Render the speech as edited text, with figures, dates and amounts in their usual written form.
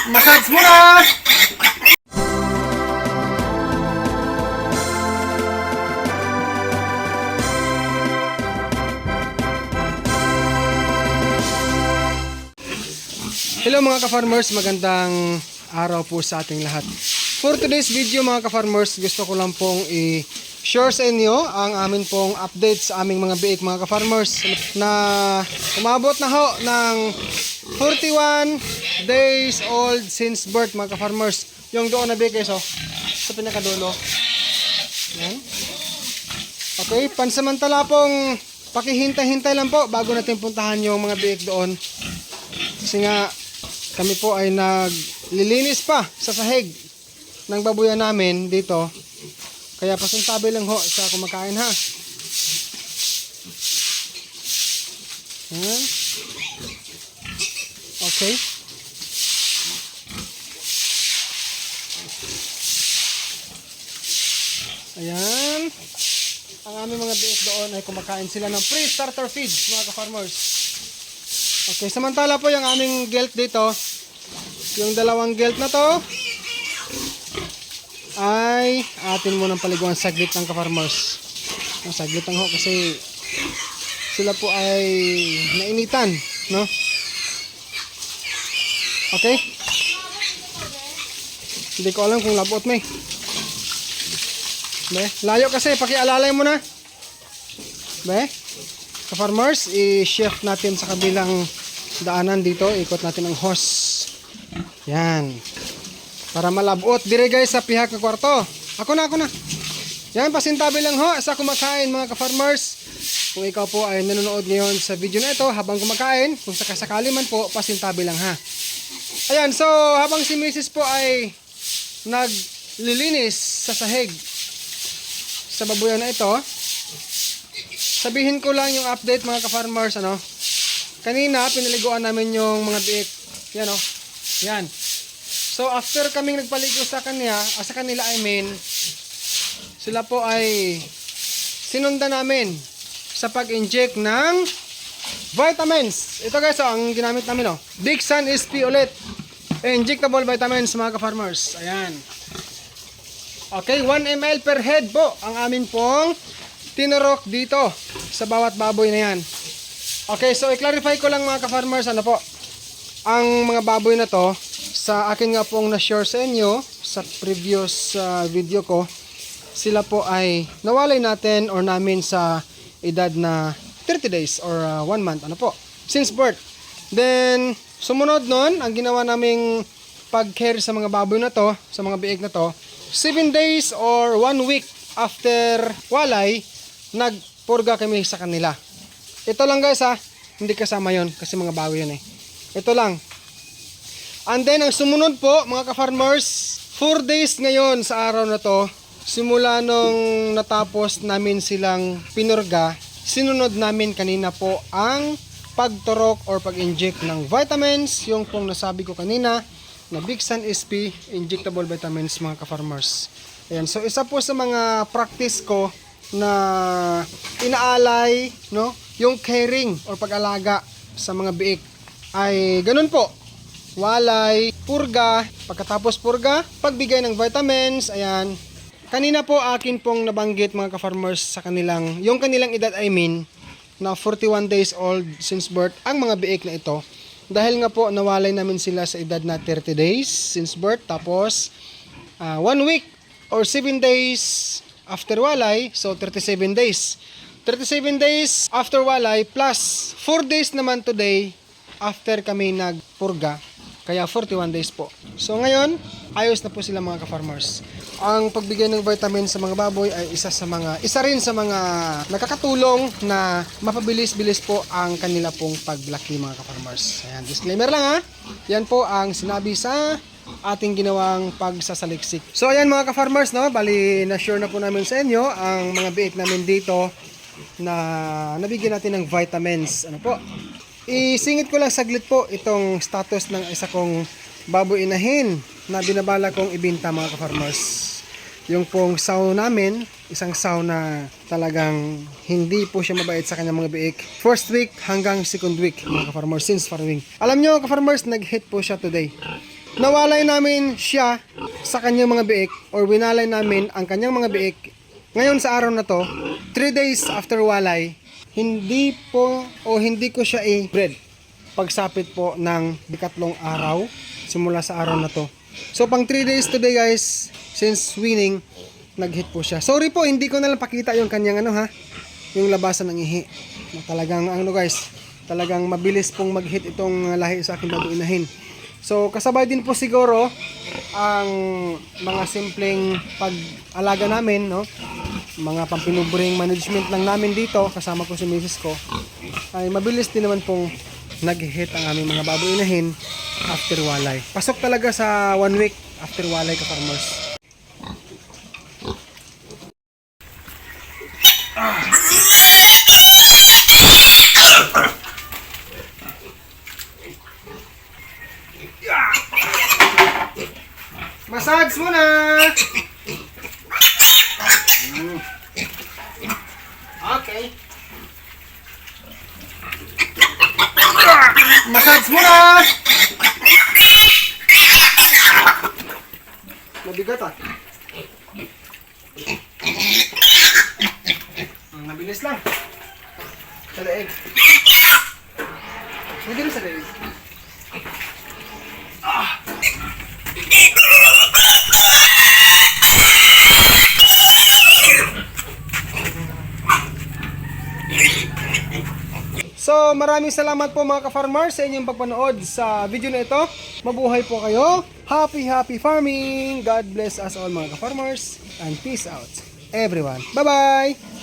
Massage muna! Hello mga ka-farmers, magandang araw po sa ating lahat. For today's video mga ka-farmers, gusto ko lang pong i-share sa inyo ang amin pong update sa aming mga biik mga ka-farmers na umabot na ho ng 41 days old since birth mga ka-farmers. Yung doon na biik so, sa pinakadulo. Yan. Okay, pansamantala pong pakihintay-hintay lang po bago natin puntahan yung mga biik doon. Kasi nga kami po ay naglilinis pa sa sahig ng babuyan namin dito. Kaya pasuntabi lang ho sa kumakain ha. Ayan. Okay. Ayan. Ang aming mga biik doon ay kumakain sila ng pre-starter feed mga ka-farmers. Okay, samantala po yung aming gelt dito, yung dalawang gelt na to, ay atin munang paliguan saglit ng ka-farmers. Saglit lang ho kasi sila po ay nainitan, no? Okay? Hindi ko alam kung labot may. Be, layo kasi, pakialalay mo na. Be? Ka-farmers, i-shift natin sa kabilang daanan dito. Ikot natin ang hose. Yan. Para malabot. Dire guys sa pihak ng kwarto. Ako na. Yan, pasintabi lang ho sa kumakain mga ka-farmers. Kung ikaw po ay nanonood ngayon sa video na ito habang kumakain, kung sakasakali man po, pasintabi lang ha. Ayan, so habang si Mrs. po ay naglilinis sa sahig sa babuyan na ito, sabihin ko lang yung update mga ka-farmers, ano. Kanina pinaliguan namin yung mga biik. Yan oh. Yan. So after kaming nagpaligo sa kanila I mean, sila po ay sinundan namin sa pag-inject ng vitamins. Ito guys, oh, ang ginamit namin oh. Big Sun SP ulit. Injectable vitamins mga ka-farmers. Ayan. Okay, 1 ml per head po ang amin pong tinurok dito sa bawat baboy na yan. Okay, so i-clarify ko lang mga ka-farmers, ano po, ang mga baboy na to, sa akin nga pong na-share sa inyo sa previous video ko, sila po ay nawalay natin or namin sa edad na 30 days or 1 month, ano po, since birth. Then, sumunod nun, ang ginawa naming pag-care sa mga baboy na to, sa mga biik na to, 7 days or 1 week after walay, nagpurga kami sa kanila. Ito lang guys ha, hindi kasama yon kasi mga baboy yun eh. Ito lang. And then ang sumunod po mga ka-farmers, 4 days ngayon sa araw na to, simula nung natapos namin silang pinurga, sinunod namin kanina po ang pagturok or pag-inject ng vitamins, yung pong nasabi ko kanina, na Big Sun SP injectable vitamins mga ka-farmers. Ayan, so isa po sa mga practice ko na inaalay, no, yung caring or pag-alaga sa mga biik ay ganun po. Walay, purga, pagkatapos purga, pagbigay ng vitamins, ayan. Kanina po akin pong nabanggit mga ka-farmers sa kanilang, yung kanilang edad I mean, na 41 days old since birth ang mga biik na ito. Dahil nga po nawalay namin sila sa edad na 30 days since birth, tapos 1 week or 7 days after walay, so 37 days. 37 days after walay plus 4 days naman today after kami nagpurga. Kaya 41 days po. So ngayon, ayos na po sila mga ka-farmers. Ang pagbigay ng vitamin sa mga baboy ay isa rin sa mga nakakatulong na mapabilis-bilis po ang kanila pong paglaki mga ka-farmers. Ayan, disclaimer lang ha. Yan po ang sinabi sa ating ginawang pagsasaliksik. So ayan mga ka-farmers, no, bali na-share na po namin sa inyo ang mga biik namin dito na nabigyan natin ng vitamins. Ano po? Isingit ko lang saglit po itong status ng isa kong baboy inahin na binabala kong ibinta mga ka-farmers. Yung pong sow namin, isang sow na talagang hindi po siya mabait sa kanyang mga biik. First week hanggang second week mga ka-farmers since farming. Alam nyo ka-farmers, nag-hit po siya today. nawalay namin siya sa kanyang mga biik or winalay namin ang kanyang mga biik ngayon sa araw na to, 3 days after walay, hindi ko siya i-breed pagsapit po ng ikatlong araw simula sa araw na to. So pang 3 days today guys, since winning, nag-hit po siya. Sorry po, hindi ko na lang pakita yung kanyang yung labasan ng ihi. Talagang guys, talagang mabilis pong mag-hit itong lahi sa aking babuinahin. So kasabay din po siguro ang mga simpleng pag-alaga namin, no? Mga pampinubring management lang namin dito, kasama ko si Mrs. ko. Ay mabilis din naman pong nag-hit ang aming mga babuinahin after walay. Pasok talaga sa 1 week after walay ka-farmers. Massage muna! Okay. Massage muna! Mabigat ah. Mabilis lang. Sa leeg. Hindi rin sa leeg. So maraming salamat po mga ka-farmers sa inyong pagpanood sa video na ito. Mabuhay po kayo. Happy farming. God bless us all mga ka-farmers. And peace out everyone. Bye bye.